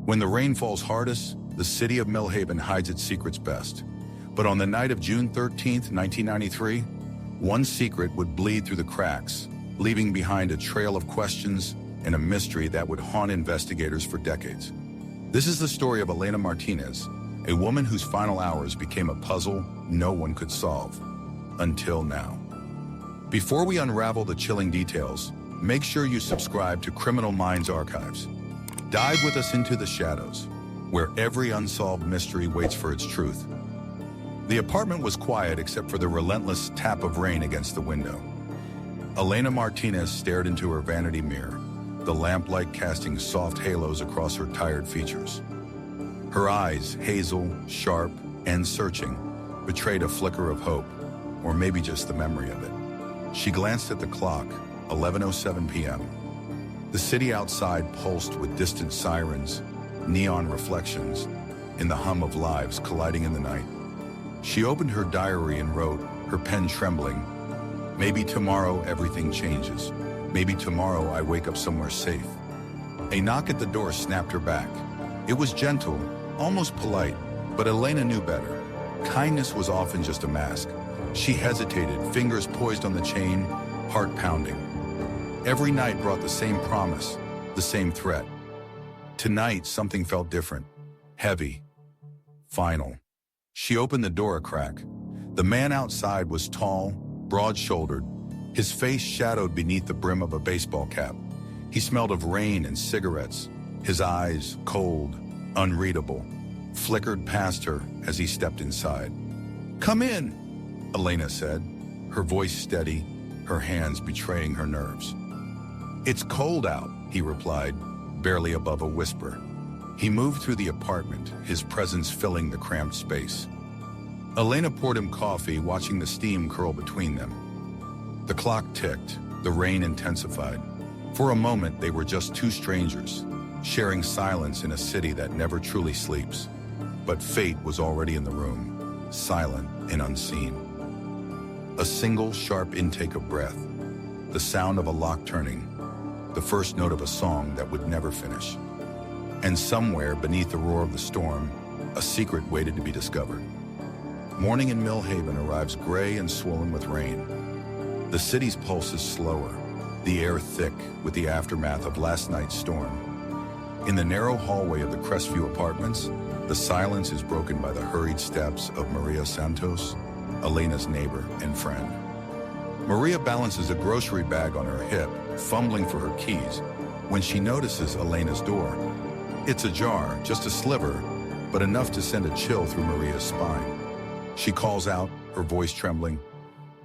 When the rain falls hardest, the city of Millhaven hides its secrets best. But on the night of June 13th, 1993, one secret would bleed through the cracks, leaving behind a trail of questions and a mystery that would haunt investigators for decades. This is the story of Elena Martinez, a woman whose final hours became a puzzle no one could solve, until now. Before we unravel the chilling details, make sure you subscribe to Criminal Minds Archives. Dive with us into the shadows, where every unsolved mystery waits for its truth. The apartment was quiet except for the relentless tap of rain against the window. Elena Martinez stared into her vanity mirror, the lamplight casting soft halos across her tired features. Her eyes, hazel, sharp, and searching, betrayed a flicker of hope, or maybe just the memory of it. She glanced at the clock, 11:07 p.m. The city outside pulsed with distant sirens, neon reflections, and the hum of lives colliding in the night. She opened her diary and wrote, her pen trembling, "Maybe tomorrow everything changes. Maybe tomorrow I wake up somewhere safe." A knock at the door snapped her back. It was gentle, almost polite, but Elena knew better. Kindness was often just a mask. She hesitated, fingers poised on the chain, heart pounding. Every night brought the same promise, the same threat. Tonight, something felt different, heavy, final. She opened the door a crack. The man outside was tall, broad-shouldered, his face shadowed beneath the brim of a baseball cap. He smelled of rain and cigarettes. His eyes, cold, unreadable, flickered past her as he stepped inside. "Come in," Elena said, her voice steady, her hands betraying her nerves. "It's cold out," he replied, barely above a whisper. He moved through the apartment, his presence filling the cramped space. Elena poured him coffee, watching the steam curl between them. The clock ticked, the rain intensified. For a moment, they were just two strangers, sharing silence in a city that never truly sleeps. But fate was already in the room, silent and unseen. A single sharp intake of breath, the sound of a lock turning, the first note of a song that would never finish. And somewhere beneath the roar of the storm, a secret waited to be discovered. Morning in Millhaven arrives gray and swollen with rain. The city's pulse is slower, the air thick with the aftermath of last night's storm. In the narrow hallway of the Crestview Apartments, the silence is broken by the hurried steps of Maria Santos, Elena's neighbor and friend. Maria balances a grocery bag on her hip, fumbling for her keys, when she notices Elena's door. It's ajar, just a sliver, but enough to send a chill through Maria's spine. She calls out, her voice trembling,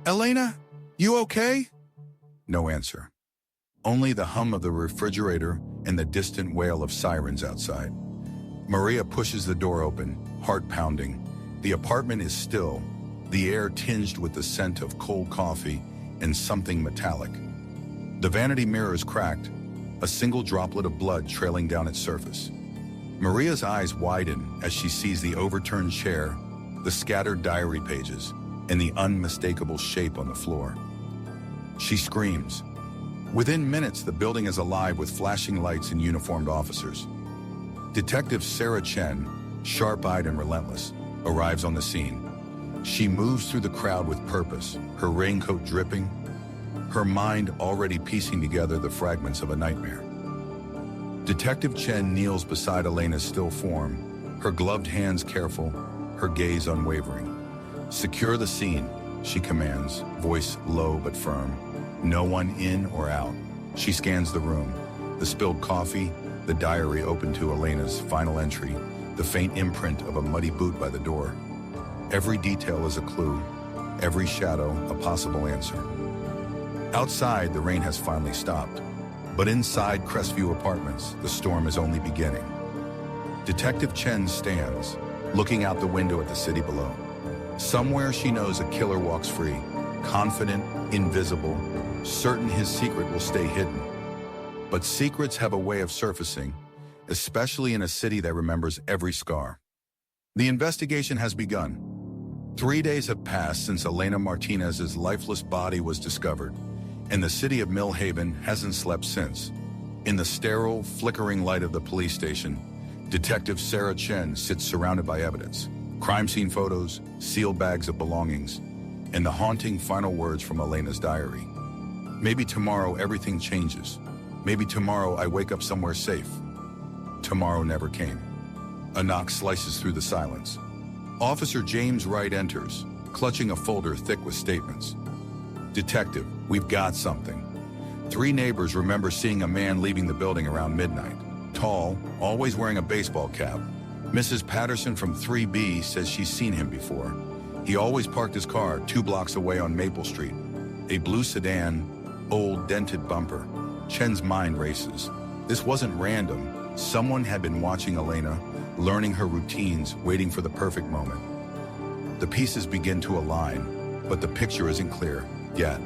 "Elena, you okay?" No answer. Only the hum of the refrigerator and the distant wail of sirens outside. Maria pushes the door open, heart pounding. The apartment is still, the air tinged with the scent of cold coffee and something metallic. The vanity mirror is cracked, a single droplet of blood trailing down its surface. Maria's eyes widen as she sees the overturned chair, the scattered diary pages, and the unmistakable shape on the floor. She screams. Within minutes, the building is alive with flashing lights and uniformed officers. Detective Sarah Chen, sharp-eyed and relentless, arrives on the scene. She moves through the crowd with purpose, her raincoat dripping, her mind already piecing together the fragments of a nightmare. Detective Chen kneels beside Elena's still form, her gloved hands careful, her gaze unwavering. "Secure the scene," she commands, voice low but firm. "No one in or out." She scans the room, the spilled coffee, the diary open to Elena's final entry, the faint imprint of a muddy boot by the door. Every detail is a clue, every shadow a possible answer. Outside, the rain has finally stopped, but inside Crestview Apartments, the storm is only beginning. Detective Chen stands, looking out the window at the city below. Somewhere she knows a killer walks free, confident, invisible, certain his secret will stay hidden. But secrets have a way of surfacing, especially in a city that remembers every scar. The investigation has begun. 3 days have passed since Elena Martinez's lifeless body was discovered, and the city of Millhaven hasn't slept since. In the sterile, flickering light of the police station, Detective Sarah Chen sits surrounded by evidence, crime scene photos, sealed bags of belongings, and the haunting final words from Elena's diary. Maybe tomorrow everything changes. Maybe tomorrow I wake up somewhere safe. Tomorrow never came. A knock slices through the silence. Officer James Wright enters, clutching a folder thick with statements. Detective, we've got something. 3 neighbors remember seeing a man leaving the building around midnight. Tall, always wearing a baseball cap. Mrs. Patterson from 3B says she's seen him before. He always parked his car 2 blocks away on Maple Street. A blue sedan, old dented bumper. Chen's mind races. This wasn't random. Someone had been watching Elena, learning her routines, waiting for the perfect moment. The pieces begin to align, but the picture isn't clear yet.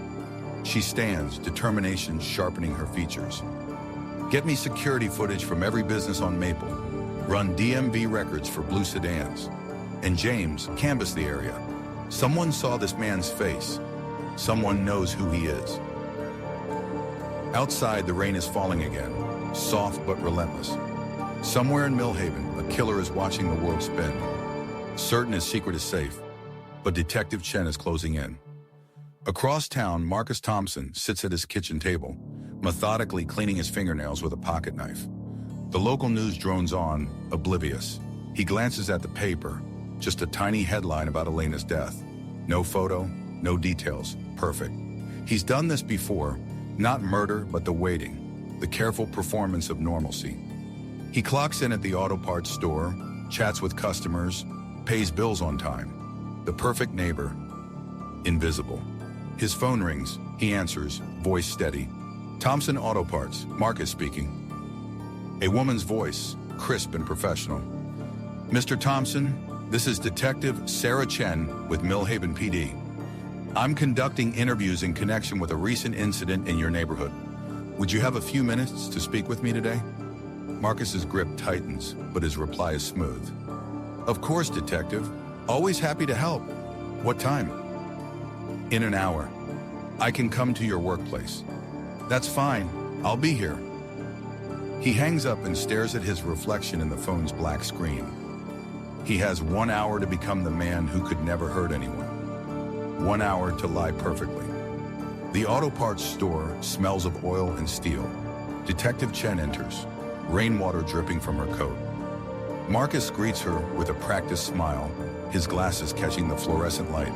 She stands, determination sharpening her features. Get me security footage from every business on Maple. Run DMV records for blue sedans. And James, canvass the area. Someone saw this man's face. Someone knows who he is. Outside, the rain is falling again, soft but relentless. Somewhere in Millhaven, a killer is watching the world spin. Certain his secret is safe, but Detective Chen is closing in. Across town, Marcus Thompson sits at his kitchen table, methodically cleaning his fingernails with a pocket knife. The local news drones on, oblivious. He glances at the paper, just a tiny headline about Elena's death. No photo, no details, perfect. He's done this before, not murder, but the waiting, the careful performance of normalcy. He clocks in at the auto parts store, chats with customers, pays bills on time. The perfect neighbor, invisible. His phone rings, he answers, voice steady. Thompson Auto Parts, Marcus speaking. A woman's voice, crisp and professional. Mr. Thompson, this is Detective Sarah Chen with Millhaven PD. I'm conducting interviews in connection with a recent incident in your neighborhood. Would you have a few minutes to speak with me today? Marcus's grip tightens, but his reply is smooth. Of course, Detective. Always happy to help. What time? In an hour. I can come to your workplace. That's fine. I'll be here. He hangs up and stares at his reflection in the phone's black screen. He has 1 hour to become the man who could never hurt anyone. 1 hour to lie perfectly. The auto parts store smells of oil and steel. Detective Chen enters, rainwater dripping from her coat. Marcus greets her with a practiced smile, his glasses catching the fluorescent light.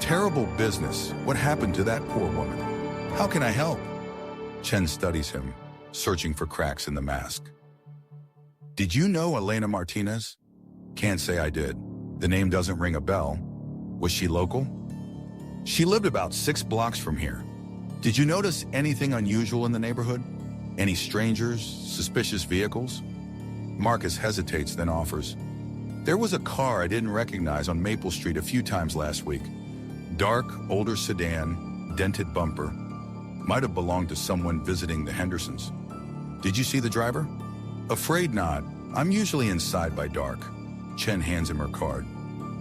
Terrible business. What happened to that poor woman? How can I help? Chen studies him, searching for cracks in the mask. Did you know Elena Martinez? Can't say I did. The name doesn't ring a bell. Was she local? She lived about 6 blocks from here. Did you notice anything unusual in the neighborhood? Any strangers, suspicious vehicles? Marcus hesitates, then offers. There was a car I didn't recognize on Maple Street a few times last week. Dark, older sedan, dented bumper. Might have belonged to someone visiting the Hendersons. Did you see the driver? Afraid not. I'm usually inside by dark. Chen hands him her card.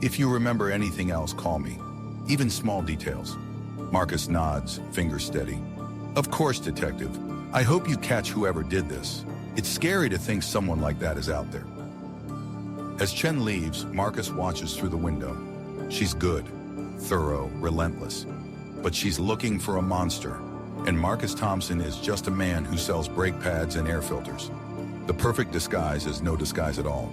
If you remember anything else, call me. Even small details. Marcus nods, fingers steady. Of course, Detective. I hope you catch whoever did this. It's scary to think someone like that is out there. As Chen leaves, Marcus watches through the window. She's good, thorough, relentless. But she's looking for a monster. And Marcus Thompson is just a man who sells brake pads and air filters. The perfect disguise is no disguise at all.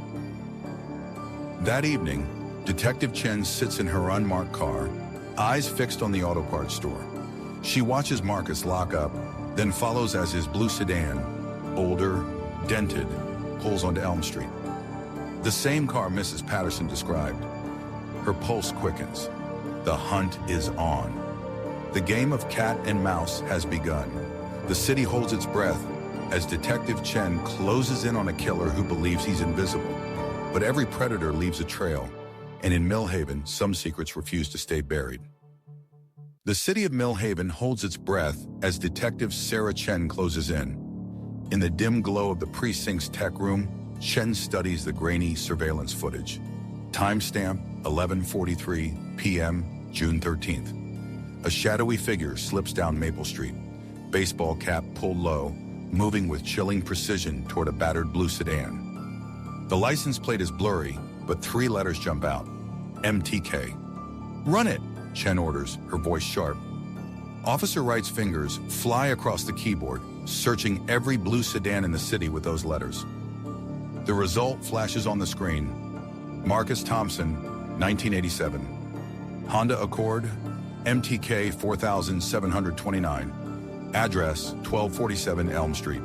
That evening, Detective Chen sits in her unmarked car, eyes fixed on the auto parts store. She watches Marcus lock up, then follows as his blue sedan, older, dented, pulls onto Elm Street. The same car Mrs. Patterson described. Her pulse quickens. The hunt is on. The game of cat and mouse has begun. The city holds its breath as Detective Chen closes in on a killer who believes he's invisible. But every predator leaves a trail, and in Millhaven, some secrets refuse to stay buried. The city of Millhaven holds its breath as Detective Sarah Chen closes in. In the dim glow of the precinct's tech room, Chen studies the grainy surveillance footage. Timestamp 11:43 p.m., June 13th. A shadowy figure slips down Maple Street, baseball cap pulled low, moving with chilling precision toward a battered blue sedan. The license plate is blurry, but 3 letters jump out. MTK. "Run it," Chen orders, her voice sharp. Officer Wright's fingers fly across the keyboard, searching every blue sedan in the city with those letters. The result flashes on the screen. Marcus Thompson, 1987. Honda Accord, MTK 4729. Address 1247 Elm Street.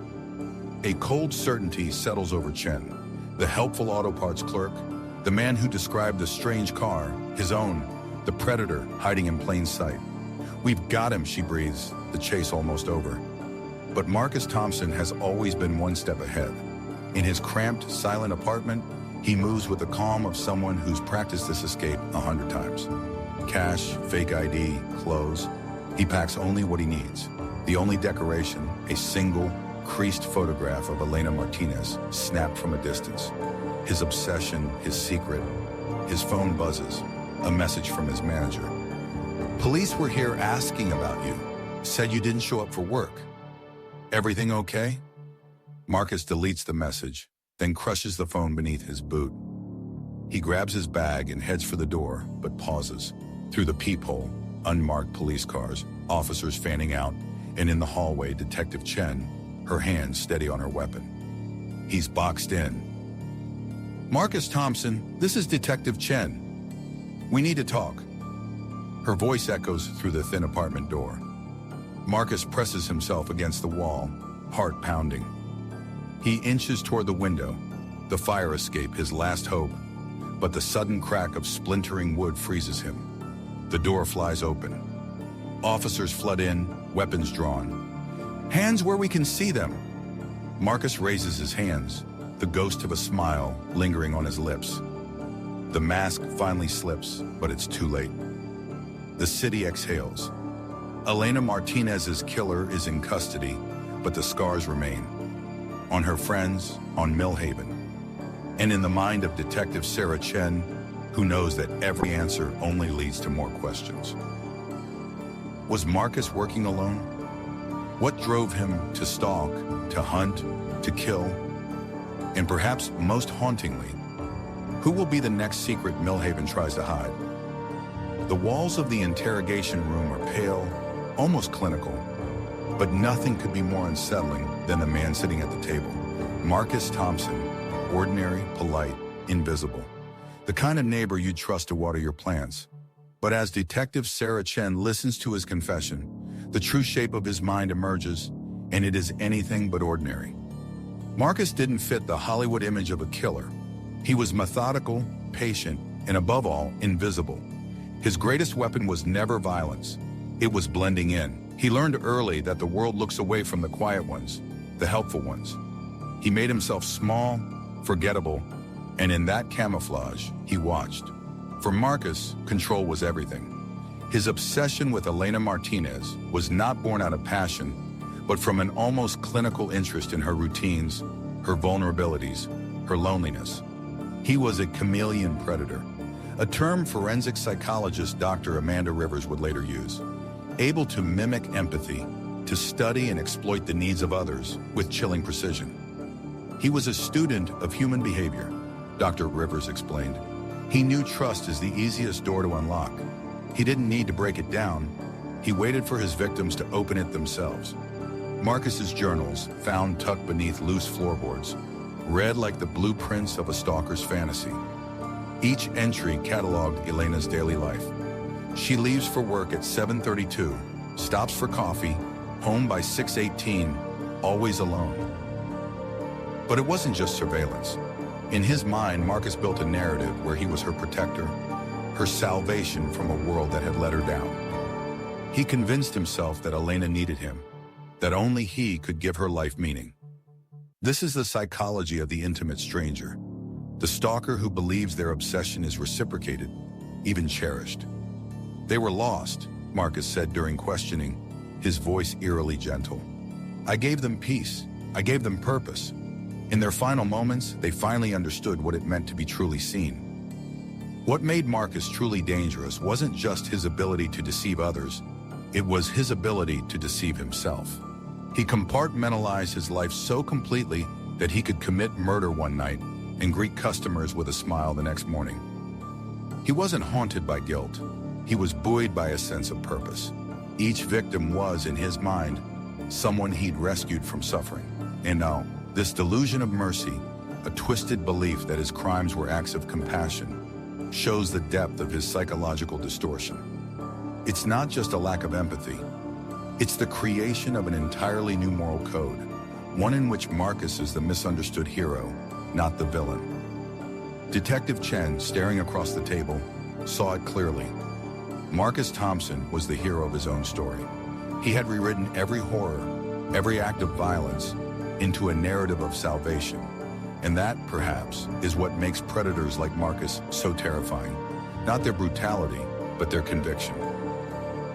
A cold certainty settles over Chen, the helpful auto parts clerk, the man who described the strange car, his own, the predator hiding in plain sight. "We've got him," she breathes, the chase almost over. But Marcus Thompson has always been one step ahead. In his cramped, silent apartment, he moves with the calm of someone who's practiced this escape 100 times. Cash, fake ID, clothes. He packs only what he needs. The only decoration, a single, creased photograph of Elena Martinez, snapped from a distance. His obsession, his secret. His phone buzzes, a message from his manager. "Police were here asking about you. Said you didn't show up for work. Everything okay?" Marcus deletes the message, then crushes the phone beneath his boot. He grabs his bag and heads for the door, but pauses. Through the peephole, unmarked police cars, officers fanning out, and in the hallway, Detective Chen, her hand steady on her weapon. He's boxed in. "Marcus Thompson, this is Detective Chen. We need to talk." Her voice echoes through the thin apartment door. Marcus presses himself against the wall, heart pounding. He inches toward the window, the fire escape, his last hope, but the sudden crack of splintering wood freezes him. The door flies open. Officers flood in, weapons drawn. "Hands where we can see them." Marcus raises his hands, the ghost of a smile lingering on his lips. The mask finally slips, but it's too late. The city exhales. Elena Martinez's killer is in custody, but the scars remain. On her friends, on Millhaven, and in the mind of Detective Sarah Chen, who knows that every answer only leads to more questions. Was Marcus working alone? What drove him to stalk, to hunt, to kill? And perhaps most hauntingly, who will be the next secret Millhaven tries to hide? The walls of the interrogation room are pale, almost clinical, but nothing could be more unsettling than the man sitting at the table. Marcus Thompson, ordinary, polite, invisible. The kind of neighbor you'd trust to water your plants. But as Detective Sarah Chen listens to his confession, the true shape of his mind emerges, and it is anything but ordinary. Marcus didn't fit the Hollywood image of a killer. He was methodical, patient, and above all, invisible. His greatest weapon was never violence. It was blending in. He learned early that the world looks away from the quiet ones, the helpful ones. He made himself small, forgettable, and in that camouflage, he watched. For Marcus, control was everything. His obsession with Elena Martinez was not born out of passion, but from an almost clinical interest in her routines, her vulnerabilities, her loneliness. He was a chameleon predator, a term forensic psychologist Dr. Amanda Rivers would later use, able to mimic empathy, to study and exploit the needs of others with chilling precision. He was a student of human behavior, Dr. Rivers explained. He knew trust is the easiest door to unlock. He didn't need to break it down. He waited for his victims to open it themselves. Marcus's journals, found tucked beneath loose floorboards, read like the blueprints of a stalker's fantasy. Each entry cataloged Elena's daily life. She leaves for work at 7:32, stops for coffee, home by 6:18, always alone. But it wasn't just surveillance. In his mind, Marcus built a narrative where he was her protector, her salvation from a world that had let her down. He convinced himself that Elena needed him, that only he could give her life meaning. This is the psychology of the intimate stranger, the stalker who believes their obsession is reciprocated, even cherished. They were lost, Marcus said during questioning, his voice eerily gentle. I gave them peace. I gave them purpose. In their final moments, they finally understood what it meant to be truly seen. What made Marcus truly dangerous wasn't just his ability to deceive others, it was his ability to deceive himself. He compartmentalized his life so completely that he could commit murder one night and greet customers with a smile the next morning. He wasn't haunted by guilt. He was buoyed by a sense of purpose. Each victim was, in his mind, someone he'd rescued from suffering. And now, this delusion of mercy, a twisted belief that his crimes were acts of compassion, shows the depth of his psychological distortion. It's not just a lack of empathy. It's the creation of an entirely new moral code, one in which Marcus is the misunderstood hero, not the villain. Detective Chen, staring across the table, saw it clearly. Marcus Thompson was the hero of his own story. He had rewritten every horror, every act of violence, into a narrative of salvation. And that, perhaps, is what makes predators like Marcus so terrifying. Not their brutality, but their conviction.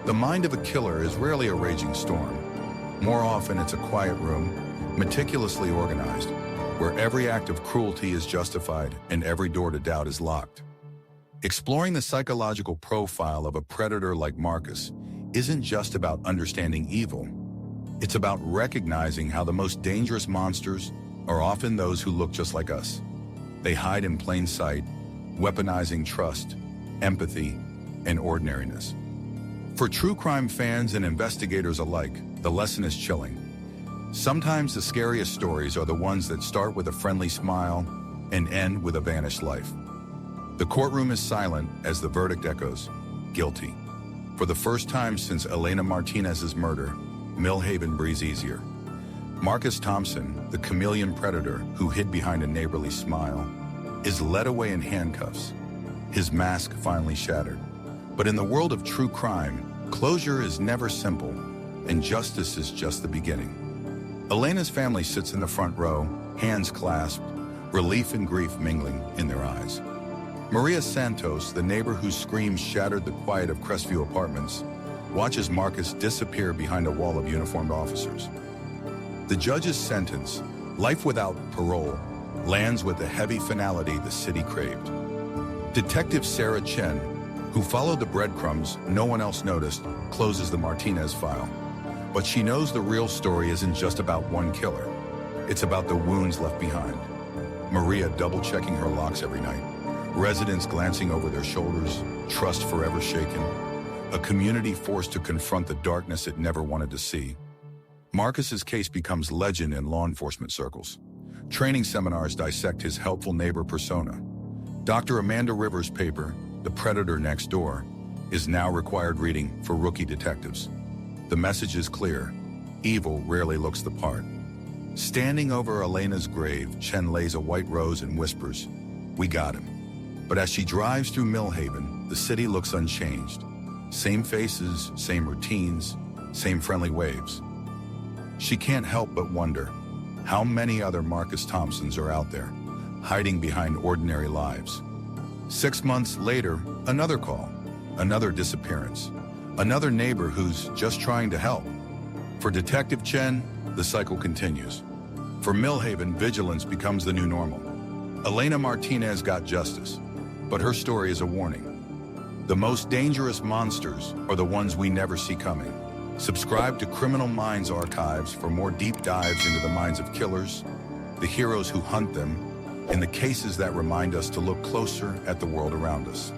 The mind of a killer is rarely a raging storm. More often, it's a quiet room, meticulously organized, where every act of cruelty is justified and every door to doubt is locked. Exploring the psychological profile of a predator like Marcus isn't just about understanding evil. It's about recognizing how the most dangerous monsters are often those who look just like us. They hide in plain sight, weaponizing trust, empathy, and ordinariness. For true crime fans and investigators alike, the lesson is chilling. Sometimes the scariest stories are the ones that start with a friendly smile and end with a vanished life. The courtroom is silent as the verdict echoes, guilty. For the first time since Elena Martinez's murder, Millhaven breathes easier. Marcus Thompson, the chameleon predator who hid behind a neighborly smile, is led away in handcuffs, his mask finally shattered. But in the world of true crime, closure is never simple, and justice is just the beginning. Elena's family sits in the front row, hands clasped, relief and grief mingling in their eyes. Maria Santos, the neighbor whose screams shattered the quiet of Crestview Apartments, watches Marcus disappear behind a wall of uniformed officers. The judge's sentence, life without parole, lands with the heavy finality the city craved. Detective Sarah Chen, who followed the breadcrumbs no one else noticed, closes the Martinez file. But she knows the real story isn't just about one killer. It's about the wounds left behind. Maria double-checking her locks every night, residents glancing over their shoulders, trust forever shaken, a community forced to confront the darkness it never wanted to see. Marcus's case becomes legend in law enforcement circles. Training seminars dissect his helpful neighbor persona. Dr. Amanda Rivers' paper, The Predator Next Door, is now required reading for rookie detectives. The message is clear. Evil rarely looks the part. Standing over Elena's grave, Chen lays a white rose and whispers, "We got him." But as she drives through Millhaven, the city looks unchanged. Same faces, same routines, same friendly waves. She can't help but wonder, how many other Marcus Thompsons are out there, hiding behind ordinary lives? 6 months later, another call, another disappearance, another neighbor who's just trying to help. For Detective Chen, the cycle continues. For Millhaven, vigilance becomes the new normal. Elena Martinez got justice, but her story is a warning. The most dangerous monsters are the ones we never see coming. Subscribe to Criminal Minds Archives for more deep dives into the minds of killers, the heroes who hunt them, and the cases that remind us to look closer at the world around us.